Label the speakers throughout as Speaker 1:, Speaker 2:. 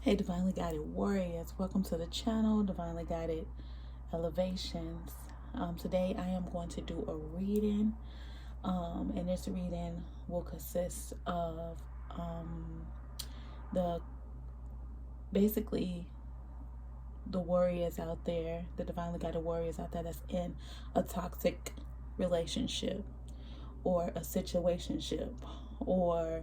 Speaker 1: Hey, Divinely Guided Warriors, welcome to the channel, Divinely Guided Elevations. Today I am going to do a reading, and this reading will consist of the basically the warriors out there, the Divinely Guided Warriors out there that's in a toxic relationship or a situationship or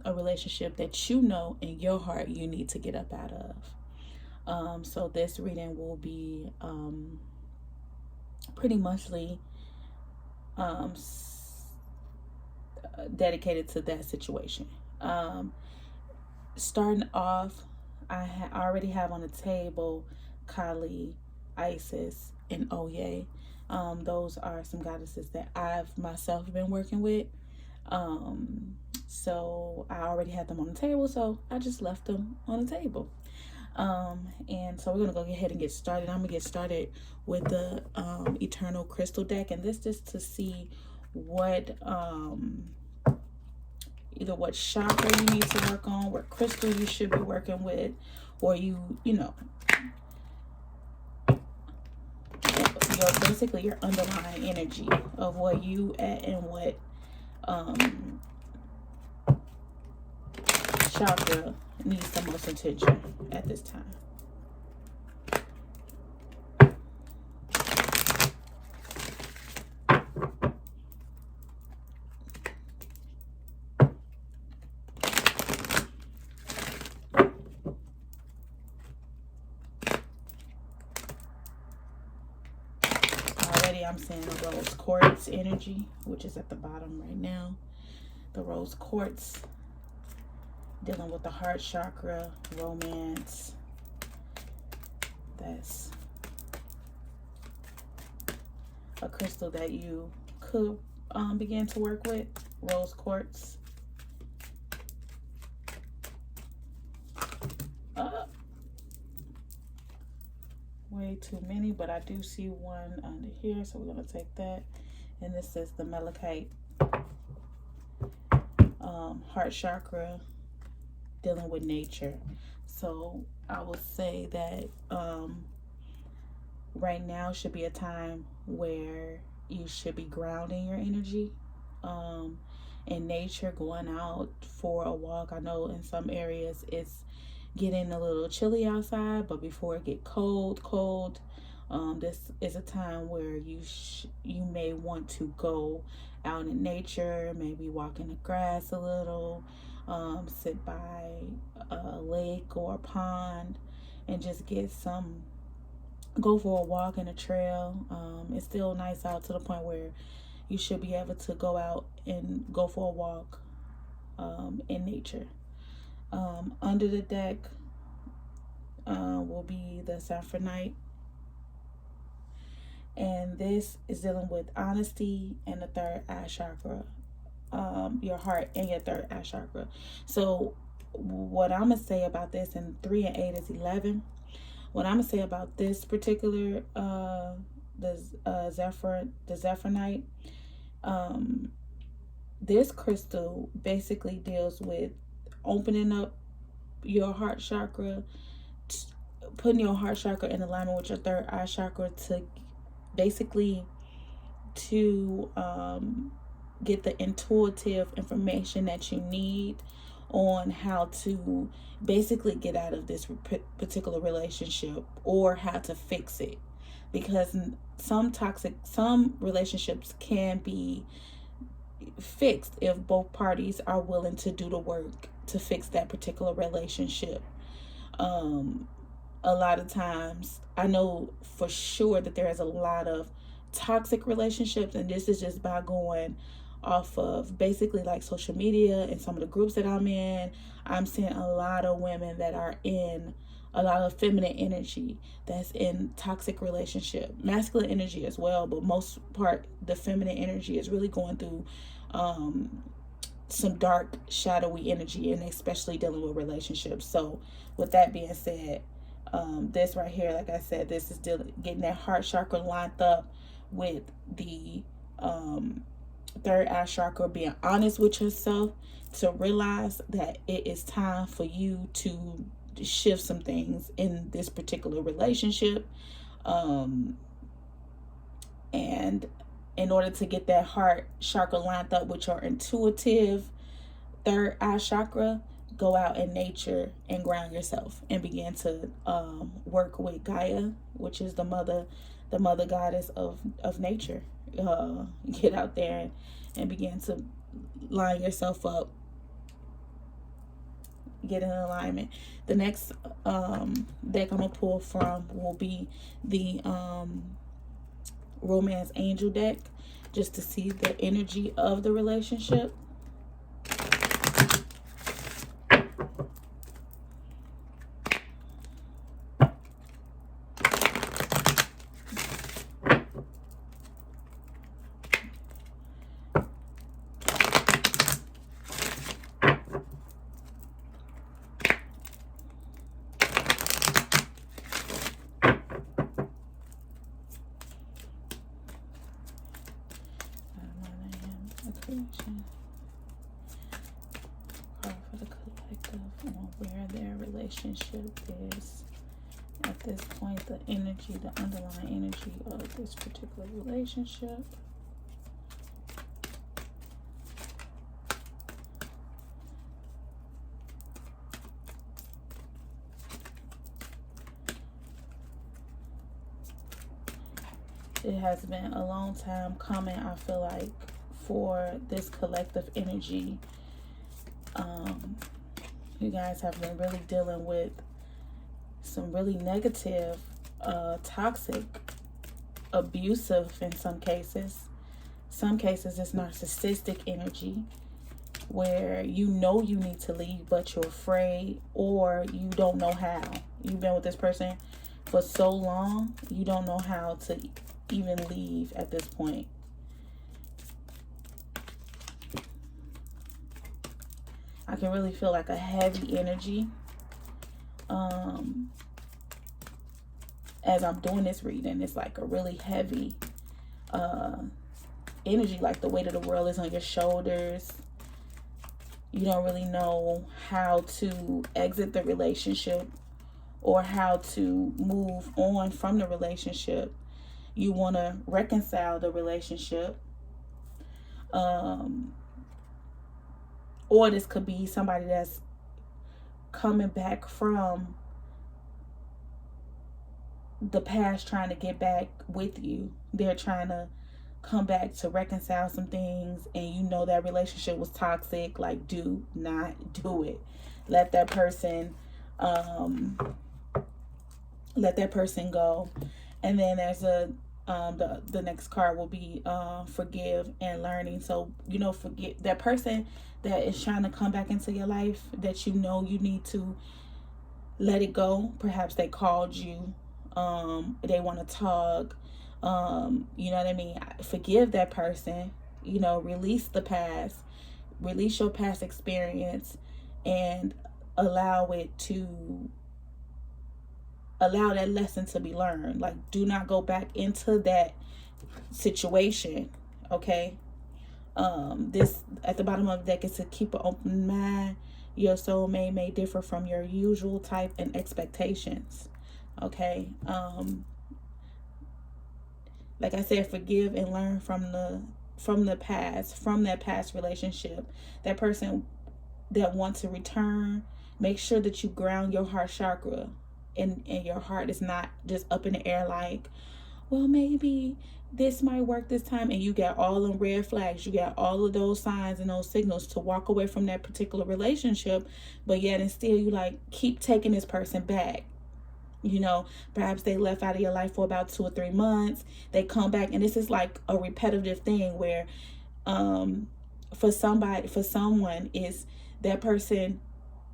Speaker 1: a relationship that you know in your heart you need to get up out of. So this reading will be pretty muchly dedicated to that situation. Starting off, I already have on the table Kali, Isis, and Oye. Those are some goddesses that I've myself been working with. So I already had them on the table, so I just left them on the table. And so we're gonna go ahead and get started. I'm gonna get started with the Eternal Crystal deck, and this just to see what either what chakra you need to work on, what crystal you should be working with, or you know, basically your underlying energy of where you at and what chakra needs the most attention at this time. Already I'm seeing the rose quartz energy, which is at the bottom right now. The rose quartz dealing with the heart chakra, romance. That's a crystal that you could begin to work with, rose quartz. Way too many, but I do see one under here, so we're going to take that. And this is the malachite, heart chakra, dealing with nature. So I would say that right now should be a time where you should be grounding your energy in nature, going out for a walk. I know in some areas it's getting a little chilly outside, but before it get cold, this is a time where you may want to go out in nature, maybe walk in the grass a little, sit by a lake or a pond and just go for a walk in a trail. It's still nice out to the point where you should be able to go out and go for a walk in nature. Under the deck will be the sapphire, and this is dealing with honesty and the third eye chakra, your heart and your third eye chakra. So what I'm gonna say about this, and 3 and 8 is 11. What I'm gonna say about this particular the zephyrite, this crystal basically deals with opening up your heart chakra, putting your heart chakra in alignment with your third eye chakra to basically get the intuitive information that you need on how to basically get out of this particular relationship or how to fix it, because some relationships can be fixed if both parties are willing to do the work to fix that particular relationship. A lot of times I know for sure that there is a lot of toxic relationships, and this is just by going off of basically like social media and some of the groups that I'm in. I'm seeing a lot of women that are in a lot of feminine energy that's in toxic relationship, masculine energy as well, but most part the feminine energy is really going through some dark shadowy energy, and especially dealing with relationships. So with that being said, this right here, like I said, this is getting that heart chakra lined up with the third eye chakra, being honest with yourself to realize that it is time for you to shift some things in this particular relationship. And in order to get that heart chakra lined up with your intuitive third eye chakra, go out in nature and ground yourself and begin to work with Gaia, which is the mother goddess of nature. Get out there and begin to line yourself up, get in alignment. The next deck I'm gonna pull from will be the Romance Angel deck, just to see the energy of the relationship. Card for the collective on where their relationship is at this point, the energy, the underlying energy of this particular relationship. It has been a long time coming, I feel like, for this collective energy. You guys have been really dealing with some really negative, toxic, abusive in some cases. Some cases it's narcissistic energy where you know you need to leave but you're afraid, or you don't know how. You've been with this person for so long, you don't know how to even leave at this point. I can really feel like a heavy energy as I'm doing this reading. It's like a really heavy energy, like the weight of the world is on your shoulders. You don't really know how to exit the relationship or how to move on from the relationship. You want to reconcile the relationship. Or this could be somebody that's coming back from the past trying to get back with you. They're trying to come back to reconcile some things, and you know that relationship was toxic. Like, do not do it. Let that person go. And then there's the next card will be forgive and learning. So, you know, forget that person that is trying to come back into your life, that you know you need to let it go. Perhaps they called you, they want to talk, you know what I mean? Forgive that person, you know, release the past, release your past experience, and allow that lesson to be learned. Like, do not go back into that situation. Okay. This at the bottom of the deck is to keep an open mind. Your soulmate may differ from your usual type and expectations. Okay. Like I said, forgive and learn from that past relationship. That person that wants to return, make sure that you ground your heart chakra. And your heart is not just up in the air like, well, maybe this might work this time. And you got all them red flags. You got all of those signs and those signals to walk away from that particular relationship. But yet and still you like keep taking this person back. You know, perhaps they left out of your life for about 2 or 3 months. They come back, and this is like a repetitive thing where for someone is that person,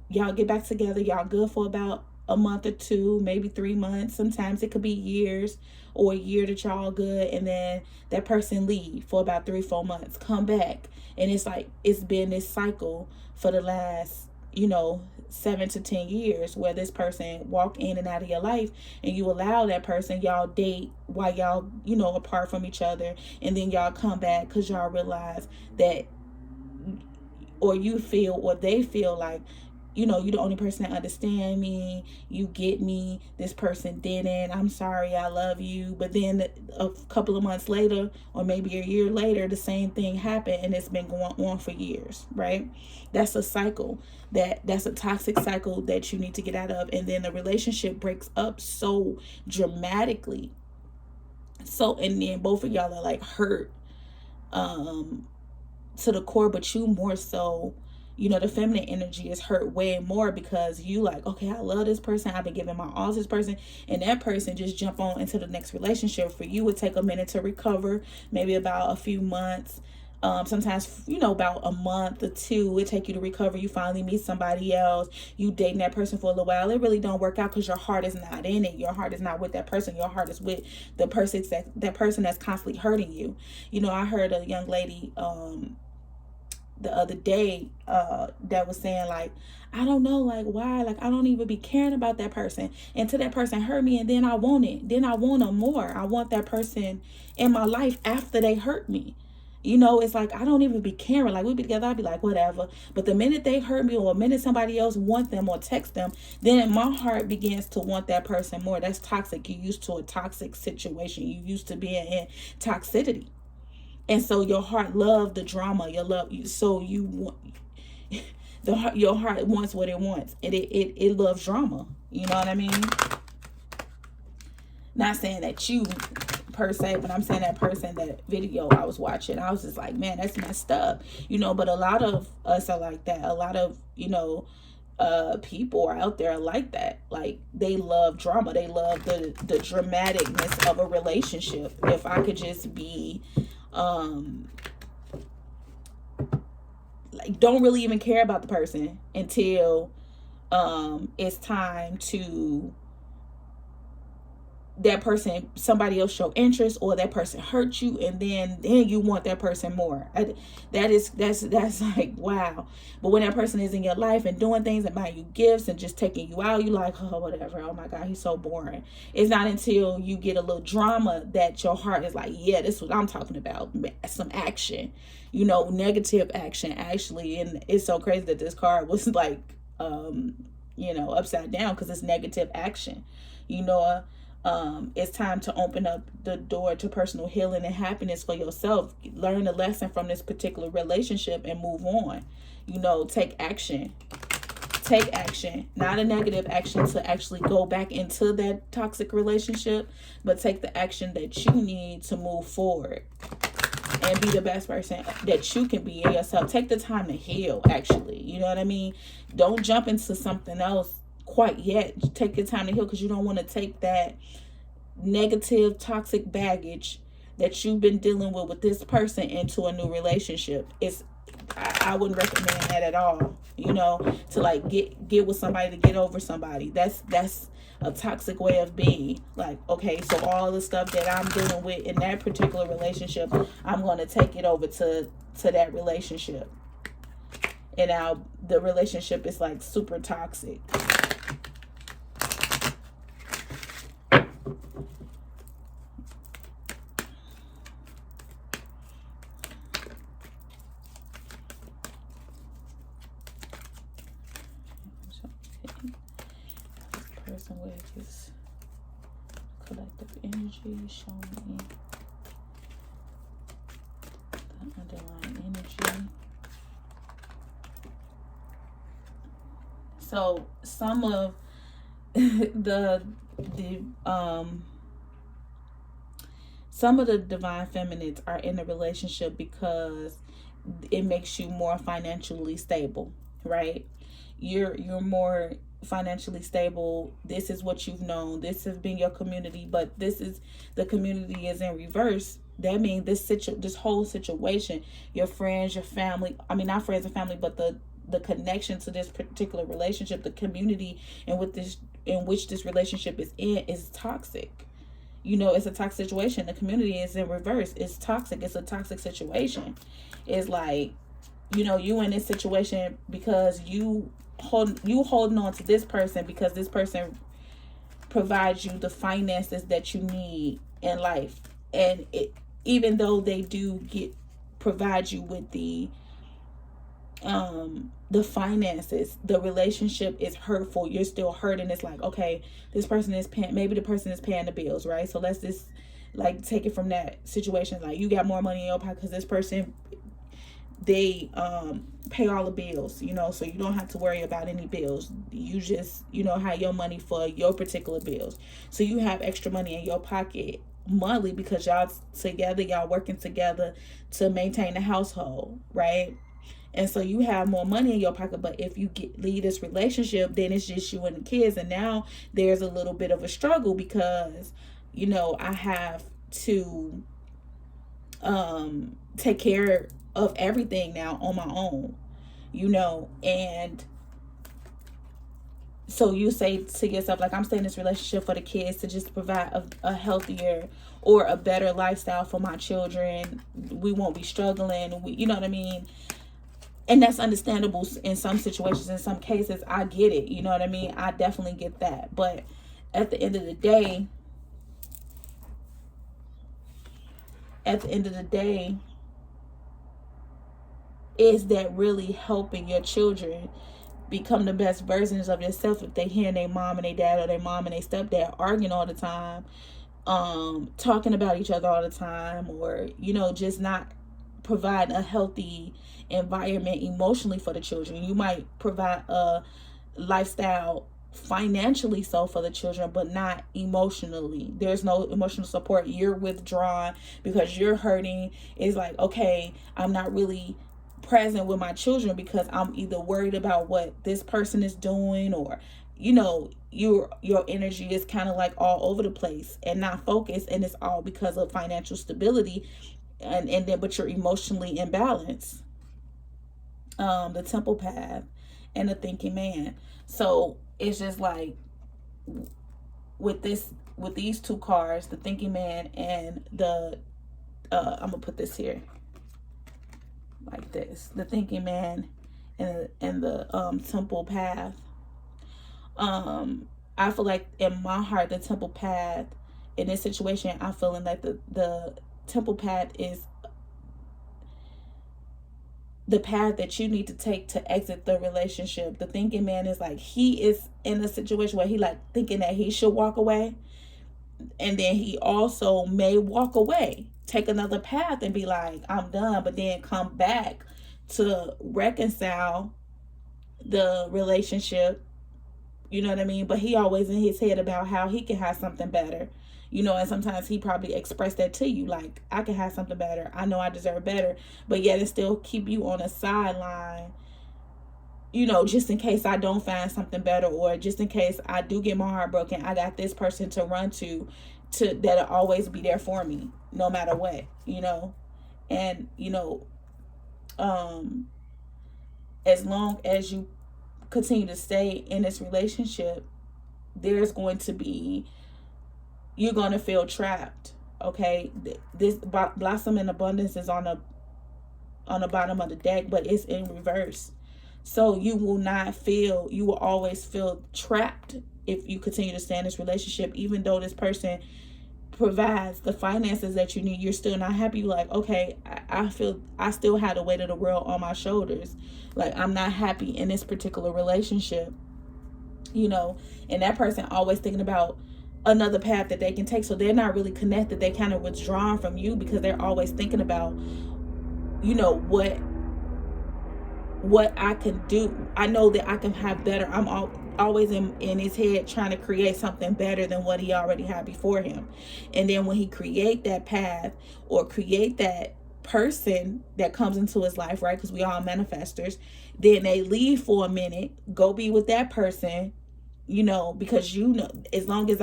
Speaker 1: y'all get back together, y'all good for about a month or 2, maybe 3 months. Sometimes it could be years, or a year that y'all good, and then that person leave for about 3-4 months, come back, and it's like it's been this cycle for the last 7 to 10 years, where this person walk in and out of your life, and you allow that person, y'all date while y'all, apart from each other, and then y'all come back because y'all realize that, or you feel, or they feel like, you're the only person that understand me, you get me, this person didn't, I'm sorry, I love you. But then a couple of months later, or maybe a year later, the same thing happened, and it's been going on for years, right? That's a cycle, that's a toxic cycle that you need to get out of. And then the relationship breaks up so dramatically, and then both of y'all are like hurt to the core, but you more so, the feminine energy is hurt way more, because you like, okay, I love this person, I've been giving my all to this person, and that person just jump on into the next relationship. For you, it take a minute to recover, maybe about a few months, sometimes, about a month or two, it take you to recover. You finally meet somebody else, you dating that person for a little while, it really don't work out because your heart is not in it. Your heart is not with that person. Your heart is with the person that person that's constantly hurting you. I heard a young lady the other day that was saying, like, I don't know, like, why, like, I don't even be caring about that person until that person hurt me, and then I want it, then I want them more. I want that person in my life after they hurt me. It's like, I don't even be caring. Like, we be together, I'd be like, whatever. But the minute they hurt me, or the minute somebody else want them or text them, then my heart begins to want that person more. That's toxic. You used to a toxic situation. You used to being in toxicity. And so your heart loves the drama. Your heart wants what it wants, and it loves drama. You know what I mean? Not saying that you per se, but I'm saying that person, that video I was watching, I was just like, man, that's messed up. But a lot of us are like that. A lot of people are out there like that. Like, they love drama. They love the dramaticness of a relationship. If I could just be like, don't really even care about the person until it's time to, that person, somebody else show interest, or that person hurt you, and then you want that person more. That's like, wow. But when that person is in your life and doing things and buying you gifts and just taking you out, you like, oh, whatever, oh my God, he's so boring. It's not until you get a little drama that your heart is like, yeah, this is what I'm talking about. Some action, negative action, actually. And it's so crazy that this card was like upside down, because it's negative action. It's time to open up the door to personal healing and happiness for yourself. Learn a lesson from this particular relationship and move on. Take action. Take action. Not a negative action to actually go back into that toxic relationship, but take the action that you need to move forward and be the best person that you can be in yourself. Take the time to heal, actually. You know what I mean? Don't jump into something else quite yet. Take your time to heal, because you don't want to take that negative, toxic baggage that you've been dealing with this person into a new relationship. I wouldn't recommend that at all. To like get with somebody to get over somebody. That's a toxic way of being. Like, okay, so all the stuff that I'm dealing with in that particular relationship, I'm going to take it over to that relationship. And now the relationship is like super toxic. Person with this collective energy, showing me the underlying energy. So some of some of the divine feminines are in a relationship because it makes you more financially stable, right? You're more financially stable. This is what you've known. This has been your community, but the community is in reverse. That means this whole situation, your friends, your family, I mean, not friends and family, but the connection to this particular relationship, the community in which this relationship is in, is toxic. It's a toxic situation. The community is in reverse. It's toxic. It's a toxic situation. It's like, you in this situation because you holding on to this person because this person provides you the finances that you need in life. And even though they do provide you with the finances, the relationship is hurtful. You're still hurting. It's like, okay, this person is paying, maybe the person is paying the bills, right? So let's just like take it from that situation. Like, you got more money in your pocket because this person, they pay all the bills, so you don't have to worry about any bills. You just, have your money for your particular bills. So you have extra money in your pocket monthly because y'all together, y'all working together to maintain the household, right? And so you have more money in your pocket. But if you leave this relationship, then it's just you and the kids. And now there's a little bit of a struggle because, I have to take care of everything now on my own, and so you say to yourself, like, I'm staying in this relationship for the kids to just provide a healthier or a better lifestyle for my children. We won't be struggling. You know what I mean? And that's understandable in some situations. In some cases, I get it. You know what I mean? I definitely get that. But at the end of the day, is that really helping your children become the best versions of themselves if they hear their mom and their dad, or their mom and their stepdad arguing all the time, talking about each other all the time, or just not provide a healthy environment emotionally for the children? You might provide a lifestyle financially so for the children, but not emotionally. There's no emotional support. You're withdrawn because you're hurting. It's like, okay, I'm not really present with my children because I'm either worried about what this person is doing, or your energy is kind of like all over the place and not focused, and it's all because of financial stability, and then but you're emotionally imbalanced. The temple path and the thinking man. So it's just like with these two cards, the thinking man and the I'm gonna put this here like this, the thinking man and the temple path. I feel like in my heart, the temple path in this situation, I'm feeling like the temple path is the path that you need to take to exit the relationship. The thinking man is like, he is in a situation where he like thinking that he should walk away, and then he also may walk away, take another path and be like, I'm done, but then come back to reconcile the relationship. You know what I mean? But he always in his head about how he can have something better. And sometimes he probably expressed that to you, like, I can have something better. I know I deserve better, but yet it still keep you on a sideline, just in case I don't find something better, or just in case I do get my heart broken, I got this person to run to that'll always be there for me, no matter what, and, as long as you continue to stay in this relationship, there's going to be, you're going to feel trapped. Okay, this blossom in abundance is on the bottom of the deck, but it's in reverse. So you will always feel trapped if you continue to stay in this relationship. Even though this person provides the finances that you need, you're still not happy. You're like, okay, I feel I still had the weight of the world on my shoulders. Like, I'm not happy in this particular relationship, and that person always thinking about another path that they can take. So they're not really connected. They kind of withdrawn from you because they're always thinking about, what I can do. I know that I can have better. I'm always in his head trying to create something better than what he already had before him. And then when he create that path or create that person that comes into his life, right? Because we all manifestors. Then they leave for a minute, go be with that person, because as long as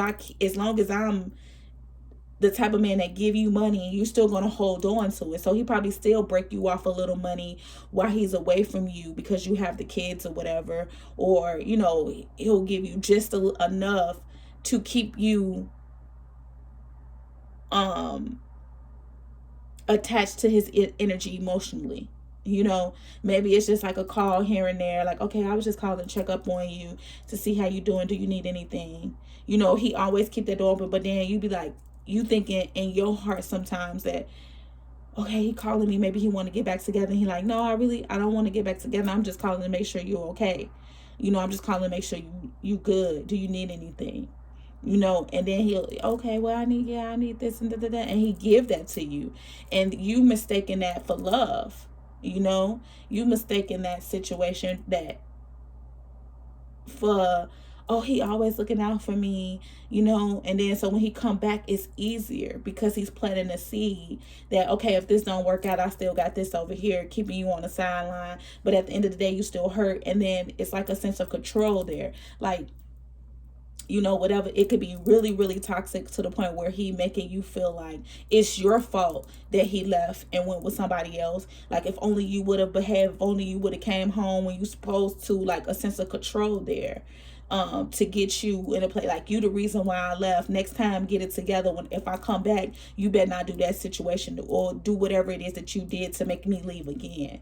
Speaker 1: I'm the type of man that give you money, you're still going to hold on to it. So he probably still break you off a little money while he's away from you because you have the kids or whatever. Or, he'll give you just enough to keep you attached to his energy emotionally. You know, maybe it's just like a call here and there, like, okay, I was just calling to check up on you to see how you doing. Do you need anything? You know, he always keep that door open, but then you be like, you thinking in your heart sometimes that, okay, he calling me, maybe he want to get back together. And he like, no, I don't want to get back together. I'm just calling to make sure you're okay. You know, I'm just calling to make sure you good. Do you need anything? You know, and then he'll, okay, well, I need this and that, and he give that to you, and you mistaking that for love. You know, you mistaking that situation that for, oh, he always looking out for me, you know. And then so when he come back, it's easier because he's planting a seed that, okay, if this don't work out, I still got this over here keeping you on the sideline, but at the end of the day you still hurt. And then it's like a sense of control there, like, you know, whatever. It could be really, really toxic to the point where he making you feel like it's your fault that he left and went with somebody else. Like, if only you would have behaved, if only you would have came home when you supposed to, like a sense of control there, to get you in a place, like, you the reason why I left. Next time, get it together. When, if I come back, you better not do that situation or do whatever it is that you did to make me leave again.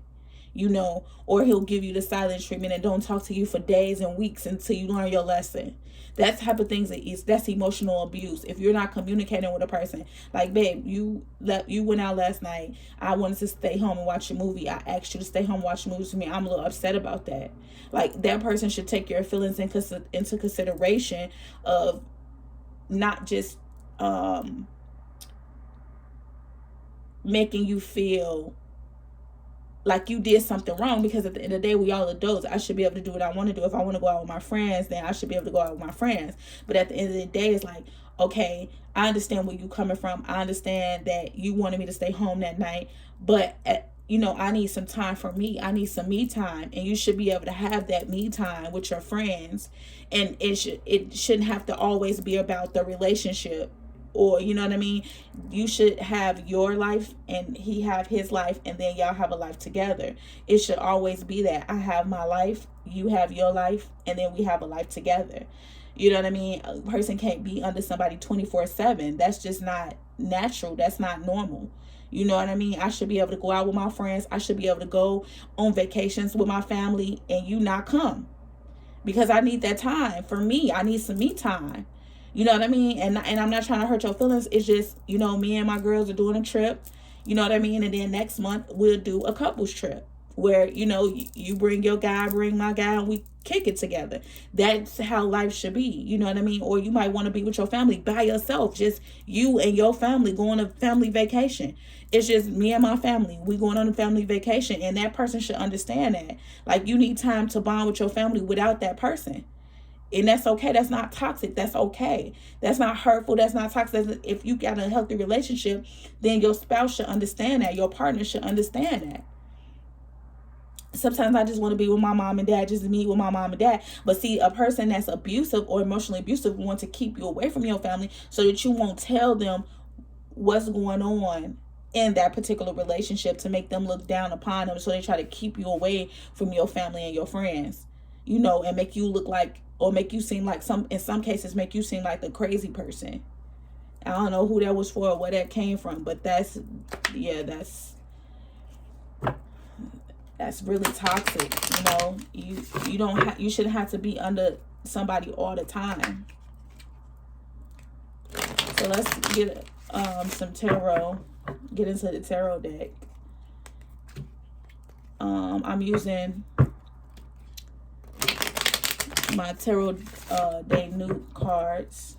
Speaker 1: You know, or he'll give you the silent treatment and don't talk to you for days and weeks until you learn your lesson. That type of things that's emotional abuse. If you're not communicating with a person, like, babe, you went out last night. I wanted to stay home and watch a movie. I asked you to stay home and watch movies with me. I'm a little upset about that. Like, that person should take your feelings into consideration of not just making you feel like you did something wrong, because at the end of the day, we all adults. I should be able to do what I want to do. If I want to go out with my friends, then I should be able to go out with my friends. But at the end of the day, it's like, okay, I understand where you coming from. I understand that you wanted me to stay home that night, but you know, I need some time for me. I need some me time, and you should be able to have that me time with your friends. And it shouldn't have to always be about the relationship. Or, you know what I mean? You should have your life and he have his life, and then y'all have a life together. It should always be that. I have my life, you have your life, and then we have a life together. You know what I mean? A person can't be under somebody 24/7. That's just not natural. That's not normal. You know what I mean? I should be able to go out with my friends. I should be able to go on vacations with my family, and you not come. Because I need that time for me. I need some me time. You know what I mean? And I'm not trying to hurt your feelings. It's just, you know, me and my girls are doing a trip. You know what I mean? And then next month we'll do a couples trip where, you know, you bring your guy, I bring my guy, and we kick it together. That's how life should be. You know what I mean? Or you might want to be with your family by yourself. Just you and your family going on a family vacation. It's just me and my family. We going on a family vacation, and that person should understand that. Like, you need time to bond with your family without that person. And that's okay. That's not toxic. That's okay. That's not hurtful. That's not toxic. If you got a healthy relationship, then your spouse should understand that. Your partner should understand that. Sometimes I just want to be with my mom and dad, just meet with my mom and dad. But see, a person that's abusive or emotionally abusive wants to keep you away from your family so that you won't tell them what's going on in that particular relationship, to make them look down upon them. So they try to keep you away from your family and your friends, you know, and make you look like, or make you seem like, in some cases, make you seem like the crazy person. I don't know who that was for or where that came from, but that's really toxic. You know, you shouldn't have to be under somebody all the time. So let's get some tarot. Get into the tarot deck. I'm using my tarot day new cards.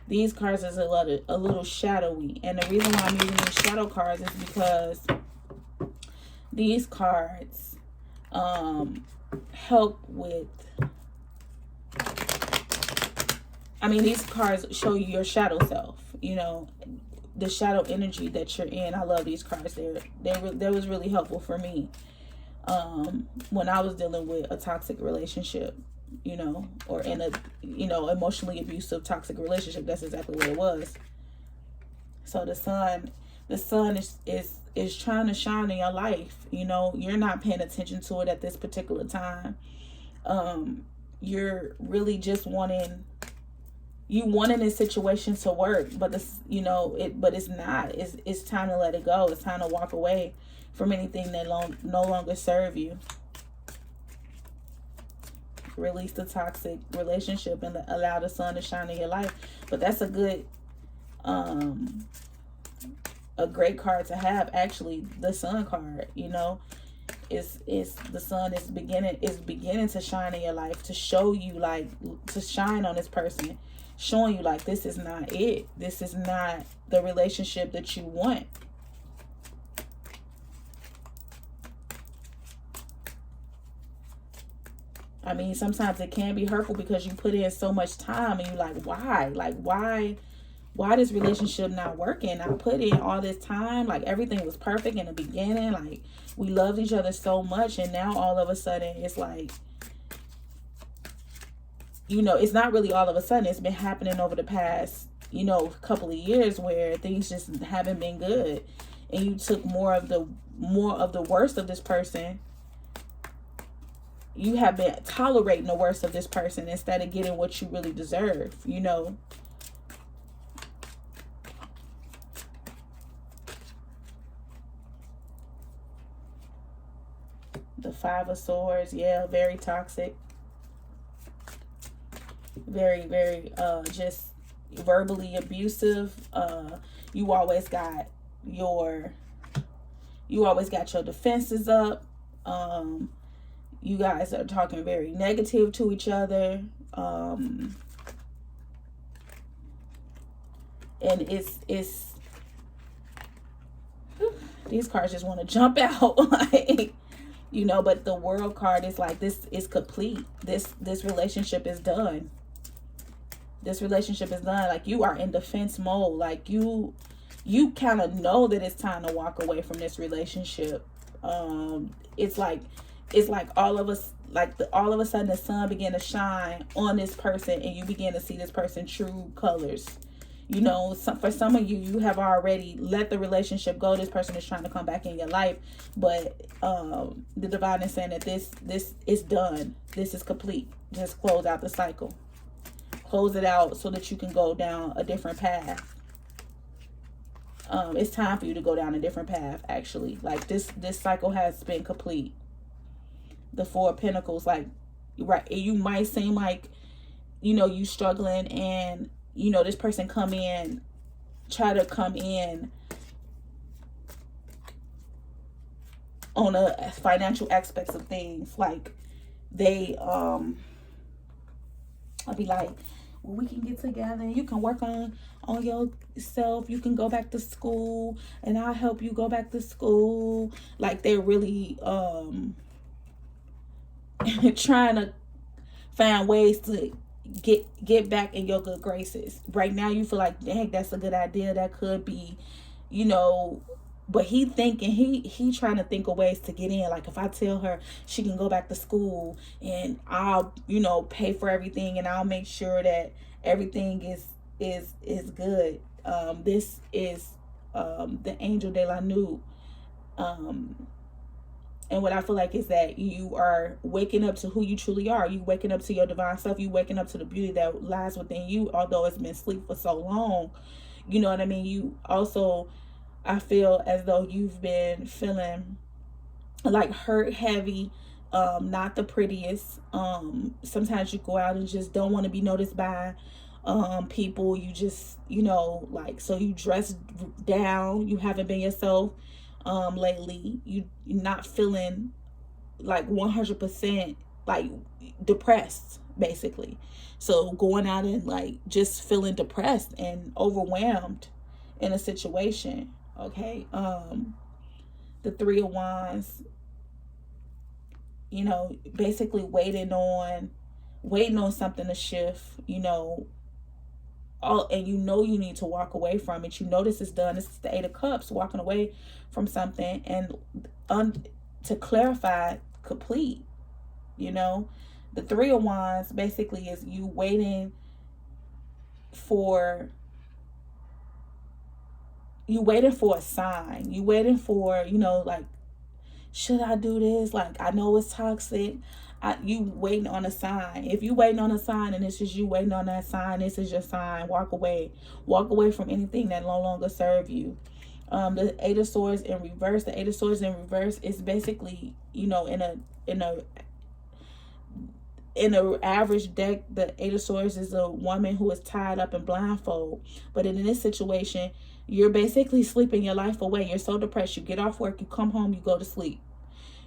Speaker 1: These cards is a little shadowy, and the reason why I'm using these shadow cards is because these cards help with, these cards show you your shadow self, you know, the shadow energy that you're in. I love these cards. They was really helpful for me when I was dealing with a toxic relationship, you know, or in a, you know, emotionally abusive toxic relationship. That's exactly what it was. So the sun is trying to shine in your life. You know, you're not paying attention to it at this particular time. You're really just wanting this situation to work, but this, you know, but it's not. It's time to let it go. It's time to walk away from anything that no longer serve you. Release the toxic relationship and allow the sun to shine in your life. But that's a good, a great card to have, actually. The sun card, you know, is the sun is beginning to shine in your life, to show you, like, to shine on this person, showing you like this is not it. This is not the relationship that you want. I mean, sometimes it can be hurtful because you put in so much time and you're like, why? Like, why this relationship not working? I put in all this time, like everything was perfect in the beginning, like we loved each other so much, and now all of a sudden it's like, you know, it's not really all of a sudden, it's been happening over the past, you know, couple of years where things just haven't been good, and you took more of the worst of this person. You have been tolerating the worst of this person instead of getting what you really deserve, you know. The Five of Swords, yeah, very toxic. Very, very just verbally abusive. You always got your defenses up. You guys are talking very negative to each other. And it's these cards just want to jump out, like, you know, but the World card is like, this is complete. This relationship is done. This relationship is done. Like, you are in defense mode. Like, you kind of know that it's time to walk away from this relationship. It's like all of a sudden the sun began to shine on this person, and you begin to see this person's true colors. You know, for some of you, you have already let the relationship go. This person is trying to come back in your life, but the divine is saying that this is done. This is complete. Just close out the cycle. Close it out so that you can go down a different path. It's time for you to go down a different path, actually. Like, this cycle has been complete. The Four Pinnacles, like, right, you might seem like, you know, you struggling, and, you know, this person try to come in on a financial aspects of things. Like, they I'll be like, well, we can get together and you can work on yourself. You can go back to school and I'll help you go back to school. Like, they're really trying to find ways to get back in your good graces. Right now you feel like, dang, that's a good idea. That could be, you know, but he trying to think of ways to get in. Like, if I tell her she can go back to school and I'll, you know, pay for everything and I'll make sure that everything is good. This is the Angel de la Nude. And what I feel like is that you are waking up to who you truly are. You waking up to your divine self. You waking up to the beauty that lies within you, although it's been sleep for so long. You know what I mean? You also, I feel as though you've been feeling like hurt, heavy, not the prettiest. Sometimes you go out and just don't want to be noticed by people. You just, you know, like, so you dress down. You haven't been yourself lately. You're not feeling like 100% like depressed, basically. So going out and like just feeling depressed and overwhelmed in a situation. Okay. The Three of Wands, you know, basically waiting on something to shift, you know, and you know you need to walk away from it. You know this is done. This is the Eight of Cups, walking away from something, and to clarify, complete. You know, the Three of Wands basically is you waiting for a sign. You waiting for, you know, like, should I do this? Like, I know it's toxic. You waiting on a sign. If you waiting on a sign and this is you waiting on that sign, this is your sign. Walk away. Walk away from anything that no longer serve you. The Eight of Swords in reverse. The Eight of Swords in reverse is basically, in a in a average deck, the Eight of Swords is a woman who is tied up and blindfold. But in this situation, you're basically sleeping your life away. You're so depressed. You get off work, you come home, you go to sleep.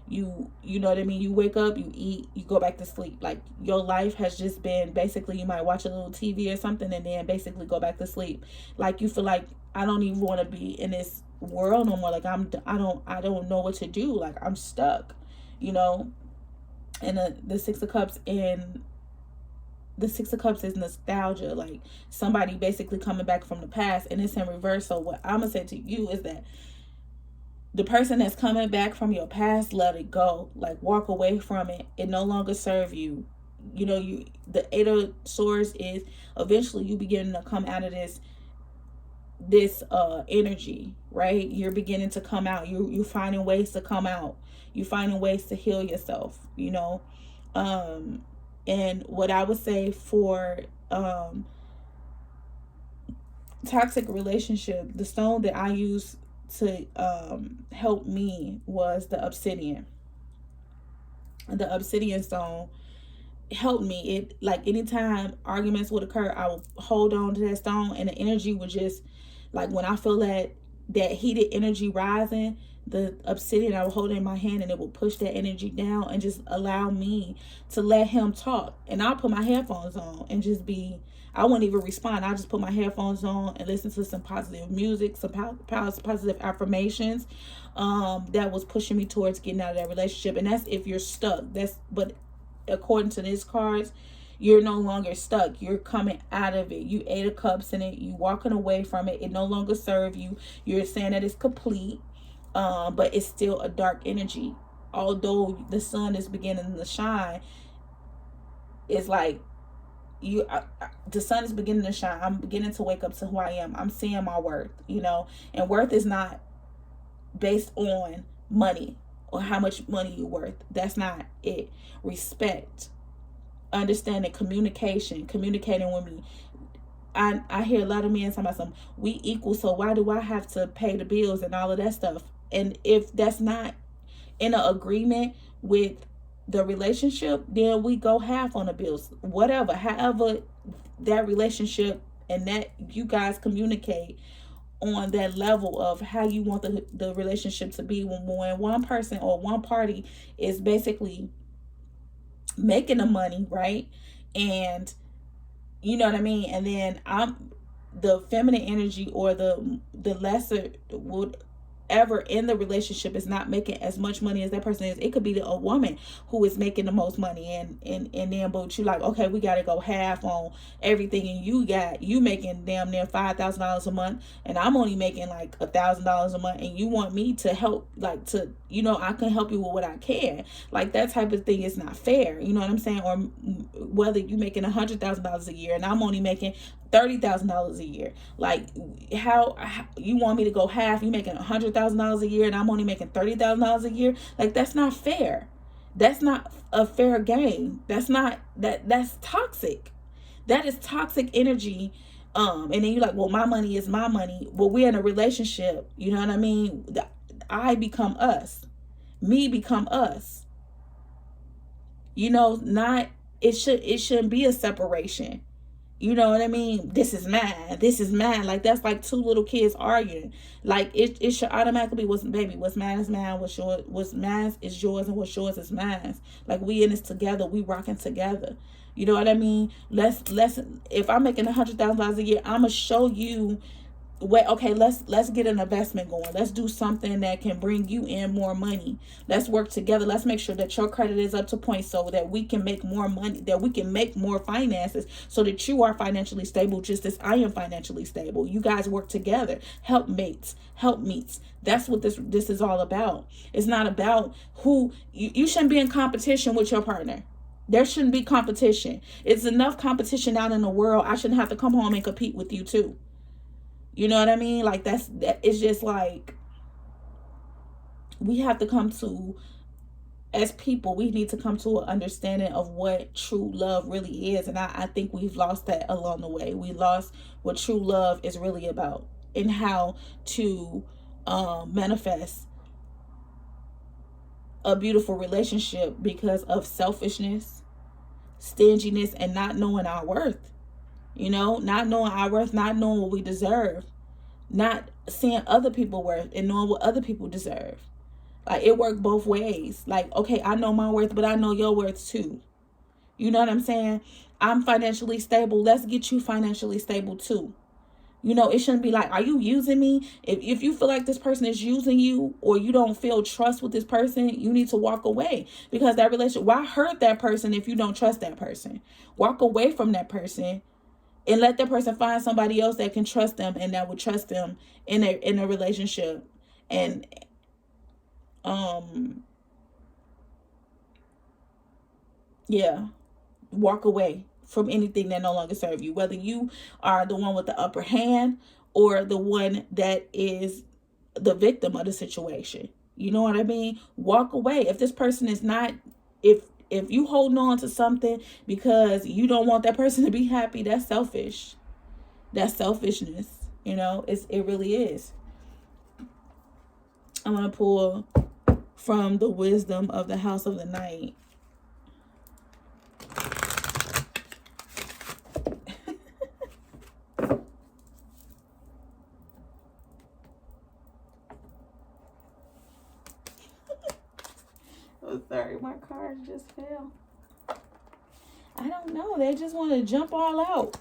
Speaker 1: You know what I mean? You wake up, you eat, you go back to sleep. Like, your life has just been basically, you might watch a little TV or something and then basically go back to sleep. Like, you feel like, I don't even want to be in this world no more. Like, I don't know what to do. Like, I'm stuck, you know. And the Six of Cups in the Six of Cups is nostalgia, like somebody basically coming back from the past, and it's in reverse. So what I'm gonna say to you is that the person that's coming back from your past, let it go. Like, walk away from it. It no longer serve you. The Eight of Swords is eventually you beginning to come out of this energy, right? You're beginning to come out. You finding ways to come out. You finding ways to heal yourself, and what I would say for toxic relationship, the stone that I use to help me was the obsidian. The obsidian stone helped me. It, like, anytime arguments would occur, I would hold on to that stone, and the energy would just, like, when I feel that heated energy rising, the obsidian, I would hold it in my hand, and it will push that energy down and just allow me to let him talk. And I'll put my headphones on and just be, I wouldn't even respond. I'll just put my headphones on and listen to some positive music, some positive affirmations that was pushing me towards getting out of that relationship. And that's if you're stuck. But according to these cards, you're no longer stuck. You're coming out of it. You Eight of Cups in it. You walking away from it. It no longer serves you. You're saying that it's complete, but it's still a dark energy. Although the sun is beginning to shine, it's like the sun is beginning to shine. I'm beginning to wake up to who I am. I'm seeing my worth, and worth is not based on money or how much money you're worth. That's not it. Respect, understanding, communicating with me. I hear a lot of men talking about some, we equal, so why do I have to pay the bills and all of that stuff? And if that's not in an agreement with the relationship, then we go half on the bills. Whatever, however that relationship and that you guys communicate on that level of how you want the relationship to be, when one person or one party is basically making the money, right? And you know what I mean? And then the feminine energy, or the lesser would ever in the relationship is not making as much money as that person is. It could be a woman who is making the most money, and then but you like, okay, we got to go half on everything, and you making damn near $5,000 a month, and I'm only making like $1,000 a month, and you want me to help, like, to, I can help you with what I can. Like, that type of thing is not fair. You know what I'm saying? Or whether you making $100,000 a year and I'm only making $30,000 a year. Like, how you want me to go half? You making $100,000 a year and I'm only making $30,000 a year? Like, that's not fair. That's not a fair game. That's toxic. That is toxic energy. And then you're like, well, my money is my money. Well, we're in a relationship. You know what I mean? I become us. Me become us. It shouldn't be a separation. You know what I mean? This is mine. This is mine. Like, that's like two little kids arguing. Like, it should automatically be, what's mine is mine. What's mine is yours, and what's yours is mine. Like, we in this together. We rocking together. You know what I mean? Let's if I'm making $100,000 a year, I'ma show you. Okay, let's get an investment going. Let's do something that can bring you in more money. Let's work together. Let's make sure that your credit is up to point, so that we can make more money, that we can make more finances, so that you are financially stable just as I am financially stable. You guys work together. Help meets. That's what this is all about. It's not about who you shouldn't be in competition with your partner. There shouldn't be competition. It's enough competition out in the world. I shouldn't have to come home and compete with you too. You know what I mean? Like, it's just like, we have to come to, as people, we need to come to an understanding of what true love really is. And I think we've lost that along the way. We lost what true love is really about, and how to manifest a beautiful relationship because of selfishness, stinginess, and not knowing our worth. You know, not knowing our worth, not knowing what we deserve, not seeing other people worth and knowing what other people deserve. Like, it worked both ways. Like, okay, I know my worth, but I know your worth too. You know what I'm saying? I'm financially stable. Let's get you financially stable too. You know, it shouldn't be like, are you using me? If you feel like this person is using you, or you don't feel trust with this person, you need to walk away. Because that relationship, why hurt that person if you don't trust that person? Walk away from that person and let that person find somebody else that can trust them and that would trust them in a relationship. And yeah, walk away from anything that no longer serve you, whether you are the one with the upper hand or the one that is the victim of the situation. You know what I mean? Walk away. If this person is not, if you holding on to something because you don't want that person to be happy, that's selfish. That's selfishness. You know, it really is. I'm gonna pull from the wisdom of the House of the Night. Oh, sorry, my card just fell. I don't know. They just want to jump all out.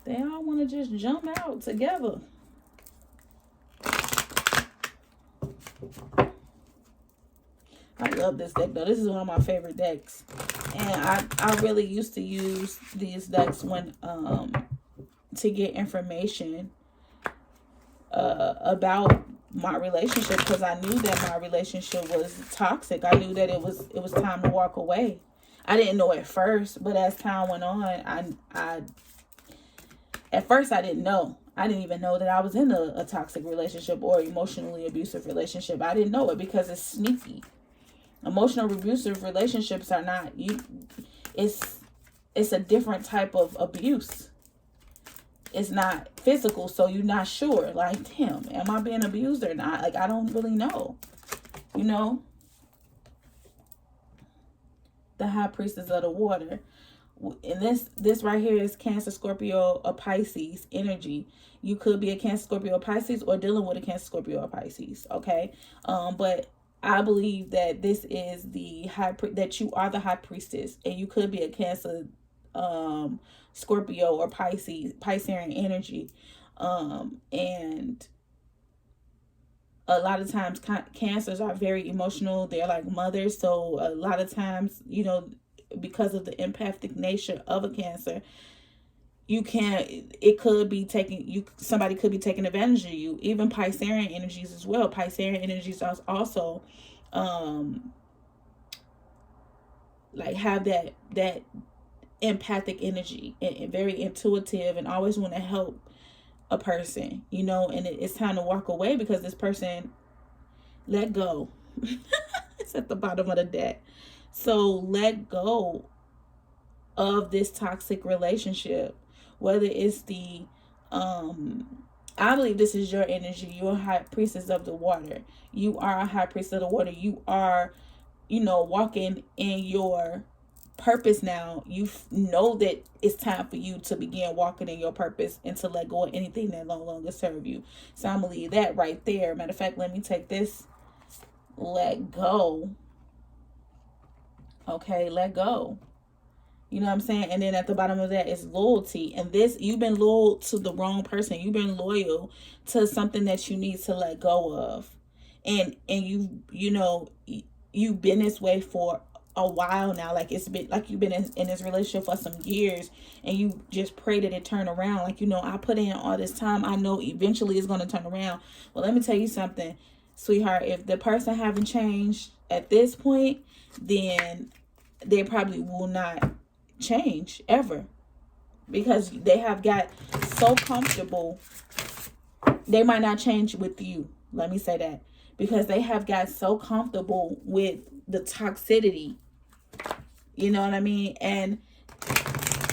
Speaker 1: They all want to just jump out together. I love this deck though. This is one of my favorite decks. And I really used to use these decks when to get information about my relationship, because I knew that my relationship was toxic. I knew that it was time to walk away. I didn't know at first, but as time went on, I at first I didn't know. I didn't even know that I was in a toxic relationship or emotionally abusive relationship. I didn't know it because it's sneaky. Emotional abusive relationships are not it's a different type of abuse. It's not physical, so you're not sure. Like, damn, am I being abused or not? Like, I don't really know. You know? The High Priestess of the Water. And this right here is Cancer, Scorpio, or Pisces energy. You could be a Cancer, Scorpio, or Pisces, or dealing with a Cancer, Scorpio, or Pisces. Okay? But I believe that this is the that you are the High Priestess, and you could be a Cancer, Scorpio, or Piscean energy. And a lot of times cancers are very emotional. They're like mothers. So a lot of times, you know, because of the empathic nature of a Cancer, it could be somebody could be taking advantage of you. Even Piscean energies as well. Piscean energies are also like have that empathic energy and very intuitive and always want to help a person, you know. And it's time to walk away because this person let go. It's at the bottom of the deck. So let go of this toxic relationship, whether it's the I believe this is your energy. You're a High Priestess of the Water. You are a High Priestess of the Water. You are, you know, walking in your purpose now. You know that it's time for you to begin walking in your purpose and to let go of anything that no longer serve you. So I'm gonna leave that right there. Matter of fact, let me take this. Let go. Okay, let go. You know what I'm saying? And then at the bottom of that is loyalty. And this, you've been loyal to the wrong person. You've been loyal to something that you need to let go of. And you know, you've been this way for a while now. Like, it's been like you've been in this relationship for some years, and you just pray that it turn around. Like, you know, I put in all this time. I know eventually it's going to turn around. Well, let me tell you something, sweetheart. If the person haven't changed at this point, then they probably will not change ever, because they have got so comfortable. They might not change with you. Let me say that, because they have got so comfortable with the toxicity. You know what I mean? And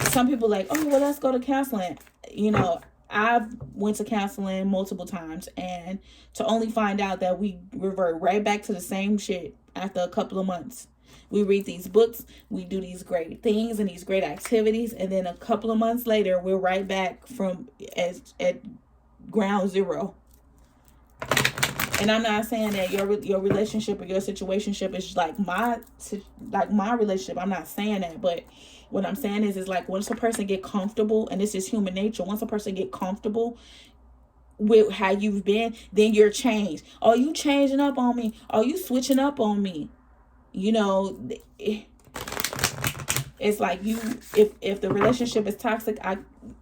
Speaker 1: some people like, oh, well, let's go to counseling. You know, I've went to counseling multiple times, and to only find out that we revert right back to the same shit after a couple of months. We read these books, we do these great things and these great activities, and then a couple of months later, we're right back from at ground zero. And I'm not saying that your relationship or your situationship is like my relationship. I'm not saying that, but what I'm saying is like once a person get comfortable, and this is human nature. Once a person get comfortable with how you've been, then you're changed. Oh, you changing up on me? Oh, you switching up on me? You know, it's like you. If the relationship is toxic, I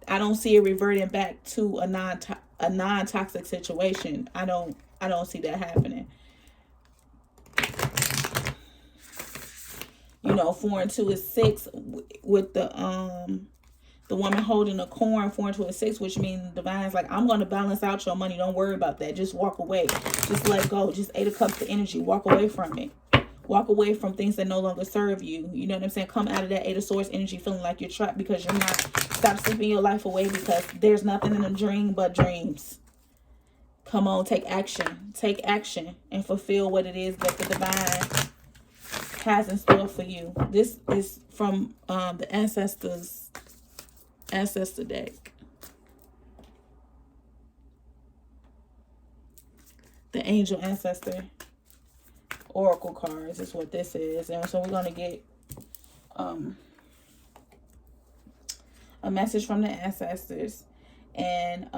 Speaker 1: don't see it reverting back to a non toxic situation. I don't see that happening. You know, 4 and 2 is 6 with the woman holding the corn. 4 and 2 is 6, which means divine's like, I'm going to balance out your money. Don't worry about that. Just walk away. Just let go. Just 8 of Cups, the energy. Walk away from it. Walk away from things that no longer serve you. You know what I'm saying? Come out of that 8 of Swords energy feeling like you're trapped because you're not. Stop sleeping your life away because there's nothing in a dream but dreams. Come on, take action. Take action and fulfill what it is that the divine has in store for you. This is from the ancestor deck. The angel ancestor oracle cards is what this is. And so we're going to get a message from the ancestors and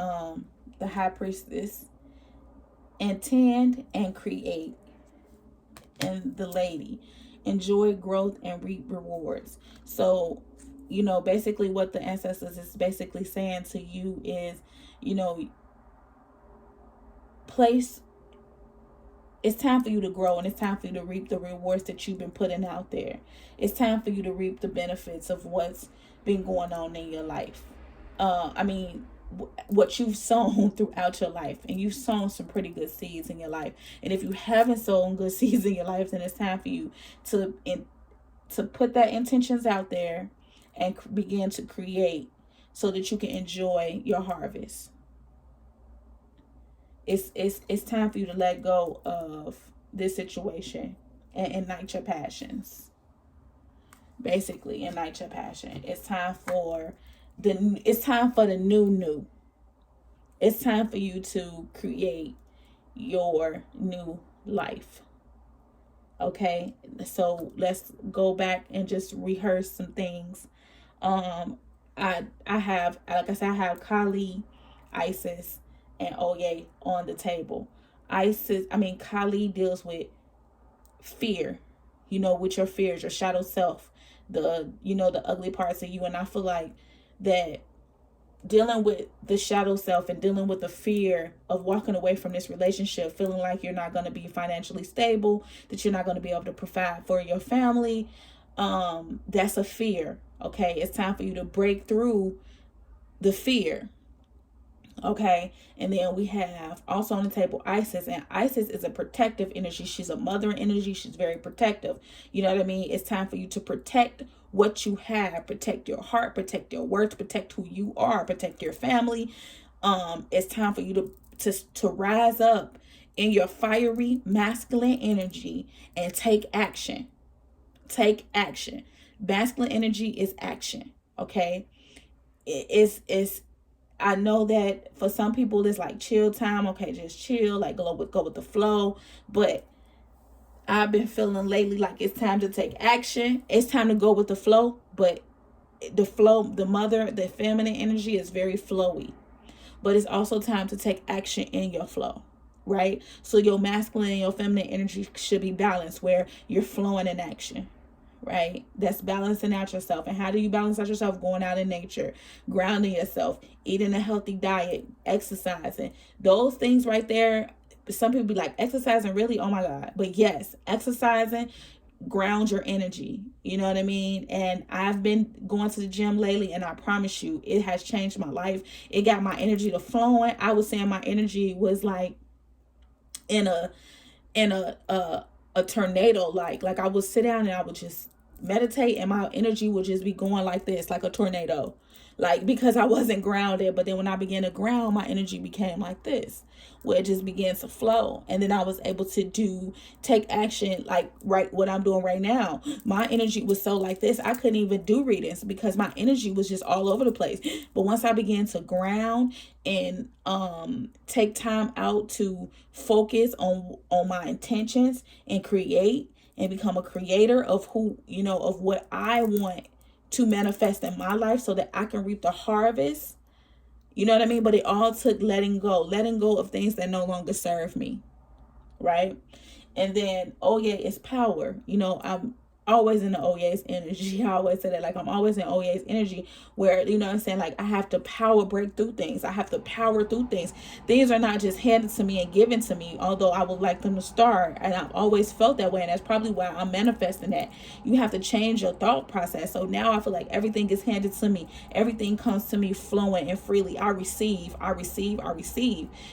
Speaker 1: the High Priestess. Intend and create. And the Lady. Enjoy growth and reap rewards. So, you know, basically what the ancestors is basically saying to you is, you know, it's time for you to grow, and it's time for you to reap the rewards that you've been putting out there. It's time for you to reap the benefits of what's been going on in your life. What you've sown throughout your life, and you've sown some pretty good seeds in your life. And if you haven't sown good seeds in your life, then it's time for you to put that intentions out there and begin to create so that you can enjoy your harvest. It's time for you to let go of this situation and ignite your passions. Basically, ignite your passion. It's time for the new. It's time for you to create your new life. Okay, so let's go back and just rehearse some things. I have, like I said, I have Kali, Isis, and Oye on the table. Kali deals with fear, you know, with your fears, your shadow self, the ugly parts of you. And I feel like that dealing with the shadow self and dealing with the fear of walking away from this relationship, feeling like you're not going to be financially stable, that you're not going to be able to provide for your family, that's a fear. Okay, it's time for you to break through the fear. Okay, and then we have also on the table Isis, and Isis is a protective energy. She's a mother energy. She's very protective. You know what I mean? It's time for you to protect what you have, protect your heart, protect your worth, protect who you are, protect your family. It's time for you to rise up in your fiery masculine energy and take action. Take action. Masculine energy is action. Okay, it's I know that for some people it's like chill time. Okay, just chill, like go with the flow. But I've been feeling lately like it's time to take action. It's time to go with the flow. But the flow, the feminine energy is very flowy. But it's also time to take action in your flow, right? So your masculine and your feminine energy should be balanced, where you're flowing in action. Right? That's balancing out yourself. And how do you balance out yourself? Going out in nature, grounding yourself, eating a healthy diet, exercising. Those things right there. Some people be like, exercising, really? Oh my God. But yes, exercising grounds your energy. You know what I mean? And I've been going to the gym lately, and I promise you, it has changed my life. It got my energy to flowing. I was saying my energy was like in a tornado. Like I would sit down and I would just meditate and my energy would just be going like this, like a tornado. Like, because I wasn't grounded. But then when I began to ground, my energy became like this, where it just began to flow. And then I was able to take action, like right what I'm doing right now. My energy was so like this, I couldn't even do readings because my energy was just all over the place. But once I began to ground and take time out to focus on my intentions and create and become a creator of who, of what I want to manifest in my life so that I can reap the harvest. You know what I mean? But it all took letting go of things that no longer serve me. Right? And then, oh yeah, it's power. I'm always in the Oye's energy. I always say that, like, I'm always in Oye's energy, where, what I'm saying, like, I have to power break through things. I have to power through things. Things are not just handed to me and given to me, although I would like them to start. And I've always felt that way. And that's probably why I'm manifesting that. You have to change your thought process. So now I feel like everything is handed to me. Everything comes to me flowing and freely. I receive.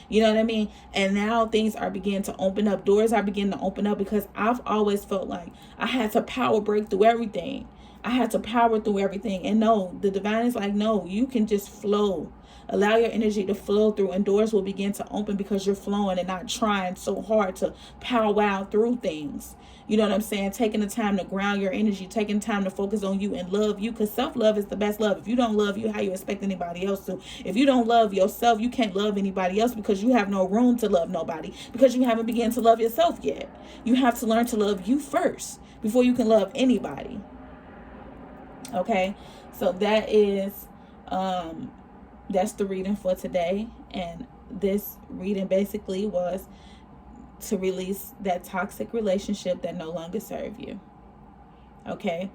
Speaker 1: You know what I mean? And now things are beginning to open up. Doors are beginning to open up, because I've always felt like I had to power break through everything. I had to power through everything. And no, the divine is like, no, you can just flow. Allow your energy to flow through, and doors will begin to open because you're flowing and not trying so hard to powwow through things. You know what I'm saying? Taking the time to ground your energy, taking time to focus on you and love you, because self-love is the best love. If you don't love you, how you expect anybody else to? If you don't love yourself, you can't love anybody else, because you have no room to love nobody, because you haven't begun to love yourself yet. You have to learn to love you first before you can love anybody. Okay? So that is that's the reading for today. And this reading basically was to release that toxic relationship that no longer serve you. Okay?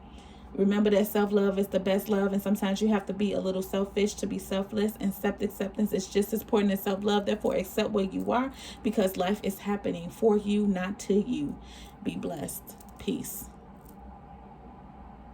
Speaker 1: Remember that self-love is the best love, and sometimes you have to be a little selfish to be selfless, and self-acceptance is just as important as self-love. Therefore, accept where you are, because life is happening for you, not to you. Be blessed. Peace.